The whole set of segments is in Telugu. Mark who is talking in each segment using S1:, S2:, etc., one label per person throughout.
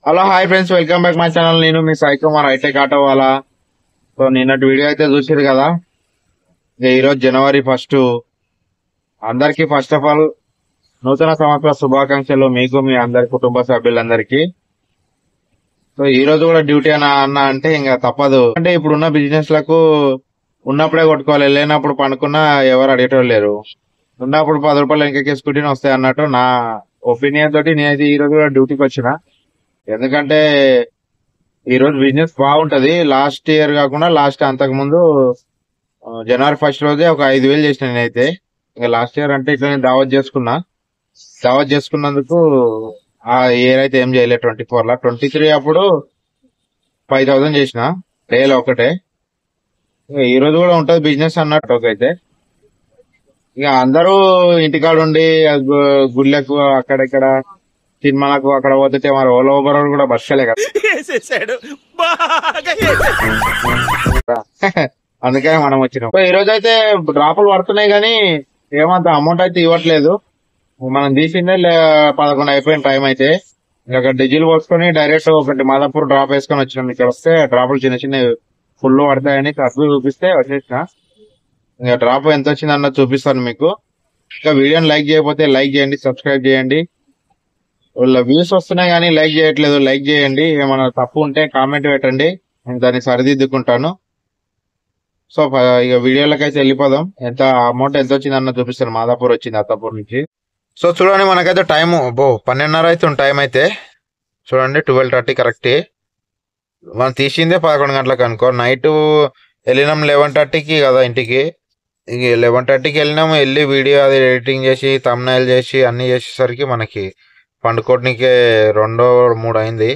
S1: Hello hi friends, welcome back my channel. నేను మీ సాయి కుమార్ హైటెక్ ఆటో వాళ్ళ. సో నిన్నటి వీడియో అయితే చూసారు కదా. ఈరోజు జనవరి 1. అందరికి ఫస్ట్ ఆఫ్ ఆల్ నూతన సంవత్సర శుభాకాంక్షలు మీకు, మీ అందరి కుటుంబ సభ్యులందరికీ. సో ఈ రోజు కూడా డ్యూటీ అన్న అంటే ఇంకా తప్పదు. అంటే ఇప్పుడున్న బిజినెస్ లకు ఉన్నప్పుడే కొట్టుకోవాలి, లేనప్పుడు పండుకున్నా ఎవరు అడిగేటోళ్ళు లేరు. ఉన్నప్పుడు 10 రూపాయలు ఇంకెక్కేసుకుంటూనే వస్తాయి అన్నట్టు నా ఒపీనియన్ తోటి నేనైతే ఈ రోజు కూడా డ్యూటీకి వచ్చిన. ఎందుకంటే ఈ రోజు బిజినెస్ బాగుంటది. లాస్ట్ ఇయర్ కాకుండా అంతకు ముందు జనవరి 1 రోజే ఒక 5,000 చేసిన నేనైతే. ఇంకా లాస్ట్ ఇయర్ అంటే ఇట్లా దావత్ చేసుకున్నందుకు ఆ ఇయర్ అయితే ఏం చేయలేదు. 24 లా 23 అప్పుడు 5,000 చేసిన డేలో ఒకటే. ఈ రోజు కూడా ఉంటది బిజినెస్ అన్నట్టు అయితే. ఇక అందరూ ఇంటికాడ ఉండి గుళ్ళకు అక్కడెక్కడ సినిమాలకు అక్కడ పోతే మరి ఓలా ఊబర్ కూడా బస్సులే కదా. అందుకనే మనం వచ్చినాం. ఈ రోజు అయితే డ్రాపులు పడుతున్నాయి కానీ ఏమంత అమౌంట్ అయితే ఇవ్వట్లేదు. మనం తీసిందే 11 అయిపోయిన టైం అయితే. ఇక్కడ డీజిల్ పోసుకొని డైరెక్ట్ ఒకటి మాదాపూర్ డ్రాప్ వేసుకొని వచ్చినాం. ఇక్కడ వస్తే డ్రాపులు చిన్న చిన్న ఫుల్ పడతాయని ఖర్చు చూపిస్తే వచ్చేసిన. ఇంకా డ్రాప్ ఎంత వచ్చింది అన్నది చూపిస్తాను మీకు. ఇంకా వీడియోని లైక్ చేయకపోతే లైక్ చేయండి, సబ్స్క్రైబ్ చేయండి. వాళ్ళ వ్యూస్ వస్తున్నాయి కానీ లైక్ చేయట్లేదు. లైక్ చేయండి. ఏమైనా తప్పు ఉంటే కామెంట్ పెట్టండి, నేను దాన్ని సరిదిద్దుకుంటాను. సో ఇక వీడియోలకైతే వెళ్ళిపోదాం. ఎంత అమౌంట్ ఎంత వచ్చింది అన్న చూపిస్తాను. మాదాపూర్ వచ్చింది, అత్తాపూర్ నుంచి. సో చూడండి, మనకైతే టైం 12:30 అవుతుంది. టైం అయితే చూడండి 12:30 కరెక్ట్. మనం తీసిందే 11 గంటలకు అనుకో. నైట్ వెళ్ళినాం 11:30కి కదా ఇంటికి. ఇంక 11:30కి వెళ్ళినాము. వెళ్ళి వీడియో అది ఎడిటింగ్ చేసి థంబ్నైల్ చేసి అన్ని చేసేసరికి మనకి పండుకోవడానికి 2-3 అయింది.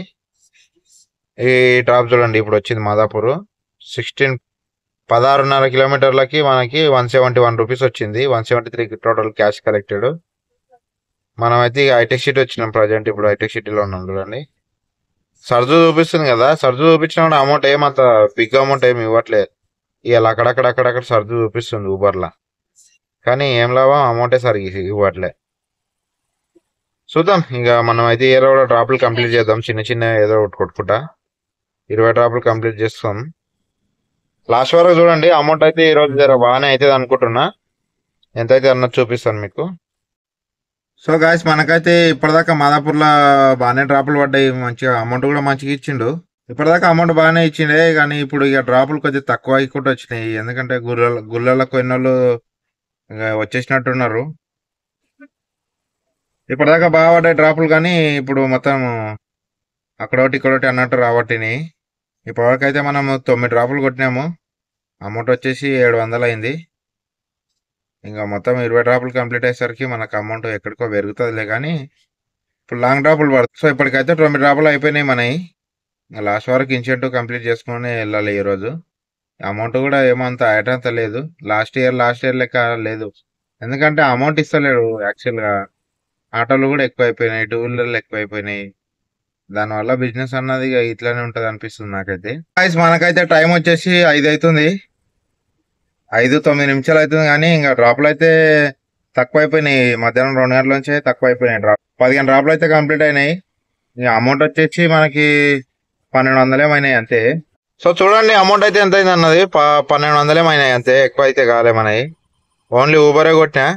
S1: ఈ డ్రాప్ చూడండి ఇప్పుడు వచ్చింది మాదాపూర్. 16.5 కిలోమీటర్లకి మనకి 171 రూపీస్ వచ్చింది. 173 టోటల్ క్యాష్ కలెక్టెడ్. మనమైతే హైటెక్ సిటీ వచ్చినాం ప్రజెంట్. ఇప్పుడు హైటెక్ సిటీలో ఉన్నాం చూడండి. సర్జు చూపిస్తుంది కదా. సర్జు చూపించిన కూడా అమౌంట్ ఏమంత బిగ్ అమౌంట్ ఏమి ఇవ్వట్లేదు. ఇవాళ అక్కడక్కడ సర్జు చూపిస్తుంది ఊబర్లా, కానీ ఏం లాభం, అమౌంటే సరిగ్గా ఇవ్వట్లే. చూద్దాం. ఇక మనం అయితే ఏదో కూడా డ్రాపులు కంప్లీట్ చేద్దాం. చిన్న ఏదో ఒకటి కొట్టుకుంటా 20 డ్రాపులు కంప్లీట్ చేస్తాం. లాస్ట్ వరకు చూడండి. అమౌంట్ అయితే ఈ రోజు బాగానే అవుతుంది అనుకుంటున్నా. ఎంత అయితే అన్నది చూపిస్తాను మీకు. సో గాయస్, మనకైతే ఇప్పటిదాకా మాదాపూర్లో బాగానే డ్రాపులు పడ్డాయి. మంచిగా అమౌంట్ కూడా మంచిగా ఇచ్చిండు. ఇప్పటిదాకా అమౌంట్ బాగానే ఇచ్చిండే, కానీ ఇప్పుడు ఇక డ్రాపులు కొంచెం తక్కువ కూడా వచ్చినాయి. ఎందుకంటే గుళ్ళలకు ఎన్నోళ్ళు వచ్చేసినట్టున్నారు. ఇప్పటిదాకా బాగా పడ్డాయి డ్రాపులు, కానీ ఇప్పుడు మొత్తం అక్కడొకటి ఇక్కడొకటి అన్నట్టు రాబట్టినాయి. ఇప్పటివరకు అయితే మనం 9 డ్రాపులు కొట్టినాము. అమౌంట్ వచ్చేసి 700 అయింది. ఇంకా మొత్తం 20 డ్రాపులు కంప్లీట్ అయ్యేసరికి మనకు అమౌంట్ ఎక్కడికో పెరుగుతుందిలే, కానీ ఇప్పుడు లాంగ్ డ్రాపులు పడుతుంది. సో ఇప్పటికైతే 9 డ్రాపులు అయిపోయినాయి మనవి. ఇంకా లాస్ట్ వరకు ఇన్సెంటివ్ కంప్లీట్ చేసుకుని వెళ్ళాలి ఈరోజు. అమౌంట్ కూడా ఏమంత ఐటంత లేదు. లాస్ట్ ఇయర్ లెక్క లేదు. ఎందుకంటే అమౌంట్ ఇస్తలేడు యాక్చువల్గా. ఆటోలు కూడా ఎక్కువ అయిపోయినాయి, 2 వీలర్లు ఎక్కువ అయిపోయినాయి. దానివల్ల బిజినెస్ అన్నది ఇట్లానే ఉంటది అనిపిస్తుంది నాకైతే. మనకైతే టైం వచ్చేసి 5 అవుతుంది. 5-9 నిమిషాలు అవుతుంది, కానీ ఇంకా డ్రాప్లు అయితే తక్కువ అయిపోయినాయి. మధ్యాహ్నం 2 గంటల నుంచే తక్కువ అయిపోయినాయి. 15 డ్రాప్లు అయితే కంప్లీట్ అయినాయి. ఇంకా అమౌంట్ వచ్చేసి మనకి 1,200 ఏమైనాయి అంతే. సో చూడండి అమౌంట్ అయితే ఎంత అయింది అన్నది. 1,200 ఏమైనాయి అంతే, ఎక్కువ అయితే కాలే మనవి. ఓన్లీ ఊబరే కొట్టినా.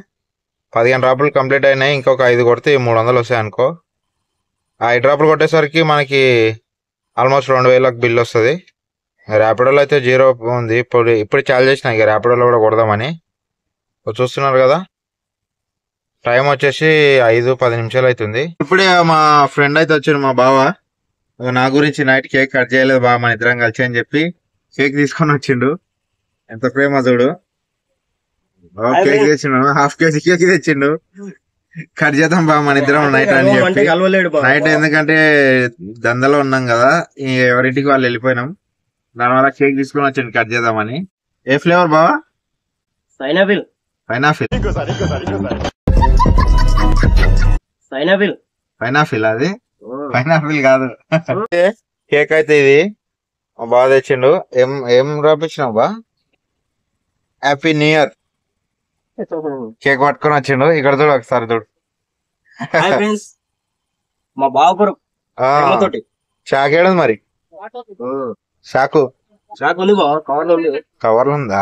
S1: 15 డ్రాపులు కంప్లీట్ అయినాయి. ఇంకొక 5 కొడితే 300 వస్తాయి అనుకో. ఆ 5 డ్రాపులు కొట్టేసరికి మనకి ఆల్మోస్ట్ 2,000లకు బిల్ వస్తుంది. ర్యాపిడోలో అయితే 0 ఉంది. ఇప్పుడు చాలు చేసిన ఇక ర్యాపిడోలో కూడా కొడదామని. చూస్తున్నారు కదా, టైం వచ్చేసి 5-10 నిమిషాలు అవుతుంది. ఇప్పుడే మా ఫ్రెండ్ అయితే వచ్చాడు, మా బావ. నా గురించి నైట్ కేక్ కట్ చేయలేదు బావ, మన ఇద్దరం కలిసి అని చెప్పి కేక్ తీసుకొని వచ్చిండు. ఎంత ప్రేమ చూడు. కేక్ తెచ్చిండు, ½ కేజీ కేక్ తెచ్చిండు. కట్ చేద్దాం బా మన ఇద్దరం నైట్ అని చెప్పి. నైట్ ఎందుకంటే దందలో ఉన్నాం కదా, ఎవరింటికి వాళ్ళు వెళ్ళిపోయినాం. దానివల్ల కేక్ తీసుకొని వచ్చింది కట్ చేద్దామని. ఏ ఫ్లేవర్ బావా?
S2: పైనాపిల్.
S1: అది పైనాపిల్ కాదు. కేక్ అయితే ఇది బాగా తెచ్చిండు. ఏం రాపించినావు బా? Happy new year. కేక్ పట్టుకొని వచ్చిండు. ఇక్కడ చూడు ఒకసారి చూడు.
S2: మా బావపురం తోటి
S1: షాక్ ఏడదు మరి షాకు
S2: షాక్ ఉంది బావ, కవర్ ఉంది,
S1: కవర్లు ఉందా?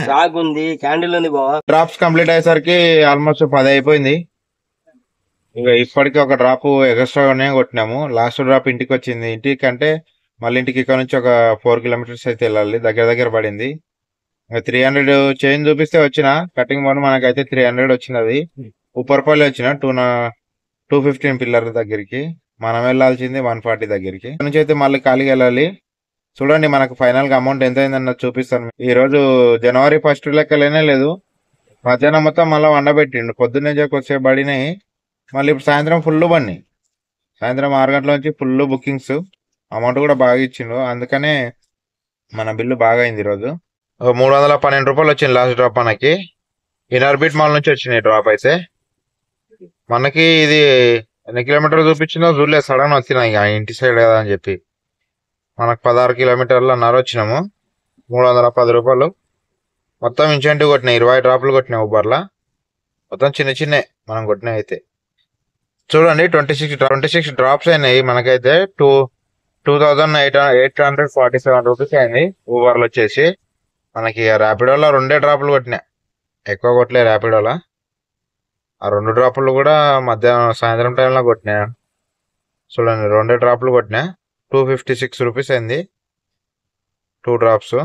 S2: షాక్ ఉంది, క్యాండిల్ ఉంది బావ.
S1: డ్రాప్స్ కంప్లీట్ అయ్యేసరికి ఆల్మోస్ట్ 10 అయిపోయింది. ఇక ఇప్పటికి ఒక డ్రాప్ ఎక్స్ట్రానే కొట్టినాము. లాస్ట్ డ్రాప్ ఇంటికి వచ్చింది. ఇంటికి అంటే మళ్ళీ ఇంటికి ఇక్కడ నుంచి ఒక 4 కిలోమీటర్స్ అయితే వెళ్ళాలి. దగ్గర పడింది. 300 చేంజ్ చూపిస్తే వచ్చిన కటింగ్ బోర్డు మనకైతే 300 వచ్చినది. ఉప్పర్పల్లి వచ్చిన 215 పిల్లర్ దగ్గరికి. మనం వెళ్ళాల్సింది 140 దగ్గరికి. ఇక్కడ నుంచి అయితే మళ్ళీ ఖాళీగా వెళ్ళాలి. చూడండి మనకు ఫైనల్ గా అమౌంట్ ఎంత అయిందన్న చూపిస్తాను. ఈ రోజు జనవరి 1 లెక్కలేనే లేదు. మధ్యాహ్నం మొత్తం మళ్ళీ వండబెట్టిండు. పొద్దున్నే కొద్దిసేపు పడినాయి. మళ్ళీ ఇప్పుడు సాయంత్రం ఫుల్ బండి. సాయంత్రం 6 గంటల నుంచి ఫుల్ బుకింగ్స్. అమౌంట్ కూడా బాగా ఇచ్చిండు. అందుకనే మన బిల్లు బాగా అయింది ఈరోజు. 312 రూపాయలు వచ్చింది లాస్ట్ డ్రాప్ మనకి. ఇన్నర్బిట్ మాల్ నుంచి వచ్చినాయి డ్రాప్ అయితే. మనకి ఇది ఎన్ని కిలోమీటర్లు చూపించిందో చూడలేదు. సడన్ వచ్చినాయి ఇక ఇంటి సైడ్ కదా అని చెప్పి. మనకు 16 కిలోమీటర్లు అన్నారు వచ్చినాము. 310 రూపాయలు మొత్తం ఇన్సెంటివ్ కొట్టినాయి. 20 డ్రాపులు కొట్టినాయి ఊబర్లా. మొత్తం చిన్న మనం కొట్టినాయి అయితే. చూడండి 26 డ్రాప్స్ అయినాయి మనకైతే. 2847 రూపీస్ అయింది ఊబర్లో వచ్చేసి. మనకి ర్యాపిడోలో 2 డ్రాపులు కొట్టినాయి, ఎక్కువ కొట్టలే ర్యాపిడోలో. ఆ 2 డ్రాపులు కూడా మధ్యాహ్నం సాయంత్రం టైంలో కొట్టినాయి. చూడండి 2 డ్రాపులు కొట్టినా. 256 రూపీస్ అయింది 2 డ్రాప్స్.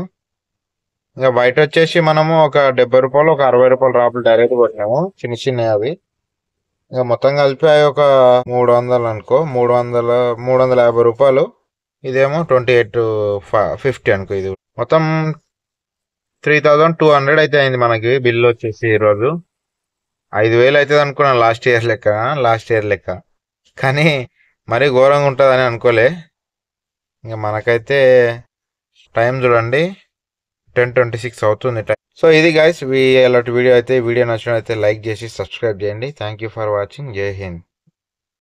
S1: ఇంకా బయట వచ్చేసి మనము ఒక 70 రూపాయలు, ఒక 60 రూపాయల డ్రాపులు డైరెక్ట్ కొట్టినాము. చిన్నవి అవి. ఇంకా మొత్తం కలిపి ఒక 300 అనుకో. 350 రూపాయలు. ఇదేమో 2850 అనుకో. ఇది మొత్తం 3200 అయితే అయింది మనకి బిల్లు వచ్చేసి ఈరోజు. 5000 అవుతుంది అనుకున్నాను లాస్ట్ ఇయర్ లెక్క. కానీ మరీ ఘోరంగా ఉంటుందని అనుకోలే. ఇంకా మనకైతే టైం చూడండి 10:26 అవుతుంది టైం. సో ఇది గైస్ అలాంటి వీడియో అయితే. వీడియో నచ్చినట్లయితే లైక్ చేసి సబ్స్క్రైబ్ చేయండి. Thank you for watching. జై హింద్.